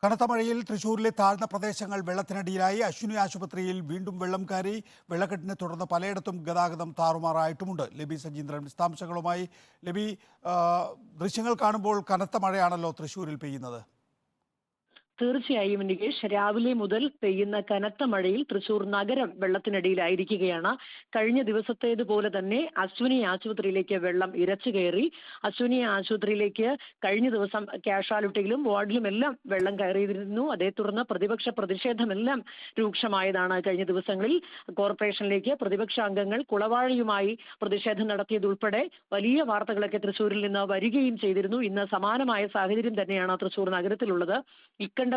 കനത്ത മഴയിൽ തൃശൂരിലെ താഴ്ന്ന പ്രദേശങ്ങൾ വെള്ളത്തിനടിയിലായി. അശ്വിനി ആശുപത്രിയിൽ വീണ്ടും വെള്ളം കയറി. വെള്ളക്കെട്ടിനെ തുടർന്ന് പലയിടത്തും ഗതാഗതം താറുമാറായിട്ടുമുണ്ട്. ലബി സജീന്ദ്രൻ വിശദാംശങ്ങളുമായി. ലബി, ദൃശ്യങ്ങൾ കാണുമ്പോൾ കനത്ത മഴയാണല്ലോ തൃശൂരിൽ പെയ്യുന്നത്. തീർച്ചയായും നികേഷ്, രാവിലെ മുതൽ പെയ്യുന്ന കനത്ത മഴയിൽ തൃശൂർ നഗരം വെള്ളത്തിനടിയിലായിരിക്കുകയാണ്. കഴിഞ്ഞ ദിവസത്തേതുപോലെ തന്നെ അശ്വിനി ആശുപത്രിയിലേക്ക് വെള്ളം ഇരച്ചു കയറി. അശ്വിനി ആശുപത്രിയിലേക്ക് കഴിഞ്ഞ ദിവസം കാഷ്വാലിറ്റിയിലും വാർഡിലുമെല്ലാം വെള്ളം കയറിയിരുന്നു. അതേ തുടർന്ന് പ്രതിപക്ഷ പ്രതിഷേധമെല്ലാം രൂക്ഷമായതാണ്. കഴിഞ്ഞ ദിവസങ്ങളിൽ കോർപ്പറേഷനിലേക്ക് പ്രതിപക്ഷ അംഗങ്ങൾ കുളവാഴിയുമായി പ്രതിഷേധം നടത്തിയതുൾപ്പെടെ വലിയ വാർത്തകളൊക്കെ തൃശൂരിൽ നിന്ന് വരികയും ചെയ്തിരുന്നു. ഇന്ന് സമാനമായ സാഹചര്യം തന്നെയാണ് തൃശൂർ നഗരത്തിലുള്ളത്.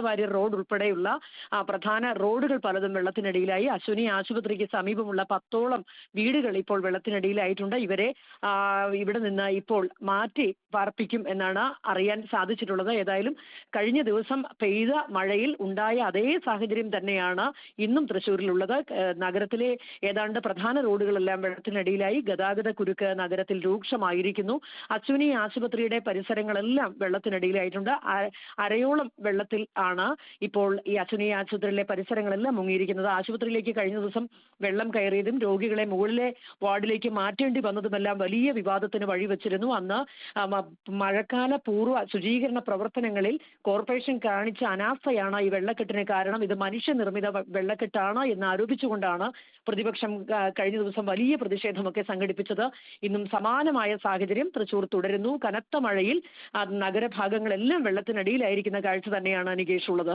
വാര്യർ റോഡ് ഉൾപ്പെടെയുള്ള പ്രധാന റോഡുകൾ പലതും വെള്ളത്തിനടിയിലായി. അശ്വിനി ആശുപത്രിക്ക് സമീപമുള്ള 10ഓളം വീടുകൾ ഇപ്പോൾ വെള്ളത്തിനടിയിലായിട്ടുണ്ട്. ഇവരെ ഇവിടെ നിന്ന് ഇപ്പോൾ മാറ്റി പാർപ്പിക്കും എന്നാണ് അറിയാൻ സാധിച്ചിട്ടുള്ളത്. ഏതായാലും കഴിഞ്ഞ ദിവസം പെയ്ത മഴയിൽ ഉണ്ടായ അതേ സാഹചര്യം തന്നെയാണ് ഇന്നും തൃശ്ശൂരിലുള്ളത്. നഗരത്തിലെ ഏതാണ്ട് പ്രധാന റോഡുകളെല്ലാം വെള്ളത്തിനടിയിലായി. ഗതാഗത കുരുക്ക് നഗരത്തിൽ രൂക്ഷമായിരിക്കുന്നു. അശ്വിനി ആശുപത്രിയുടെ പരിസരങ്ങളെല്ലാം വെള്ളത്തിനടിയിലായിട്ടുണ്ട്. അരയോളം വെള്ളത്തിൽ ആണ് ഇപ്പോൾ ഈ അശ്വിനി ആശുപത്രിയിലെ പരിസരങ്ങളെല്ലാം മുങ്ങിയിരിക്കുന്നത്. ആശുപത്രിയിലേക്ക് കഴിഞ്ഞ ദിവസം വെള്ളം കയറിയതും രോഗികളെ മുകളിലെ വാർഡിലേക്ക് മാറ്റേണ്ടി വന്നതുമെല്ലാം വലിയ വിവാദത്തിന് വഴിവെച്ചിരുന്നു. അന്ന് മഴക്കാല പൂർവ്വ ശുചീകരണ പ്രവർത്തനങ്ങളിൽ കോർപ്പറേഷൻ കാണിച്ച അനാസ്ഥയാണ് ഈ വെള്ളക്കെട്ടിന് കാരണം. ഇത് മനുഷ്യനിർമ്മിത വെള്ളക്കെട്ടാണ് എന്ന് ആരോപിച്ചുകൊണ്ടാണ് പ്രതിപക്ഷം കഴിഞ്ഞ ദിവസം വലിയ പ്രതിഷേധമൊക്കെ സംഘടിപ്പിച്ചത്. ഇന്നും സമാനമായ സാഹചര്യം തൃശൂർ തുടരുന്നു. കനത്ത മഴയിൽ നഗരഭാഗങ്ങളെല്ലാം വെള്ളത്തിനടിയിലായിരിക്കുന്ന കാഴ്ച തന്നെയാണ് നികേഷ് ഉള്ളത്.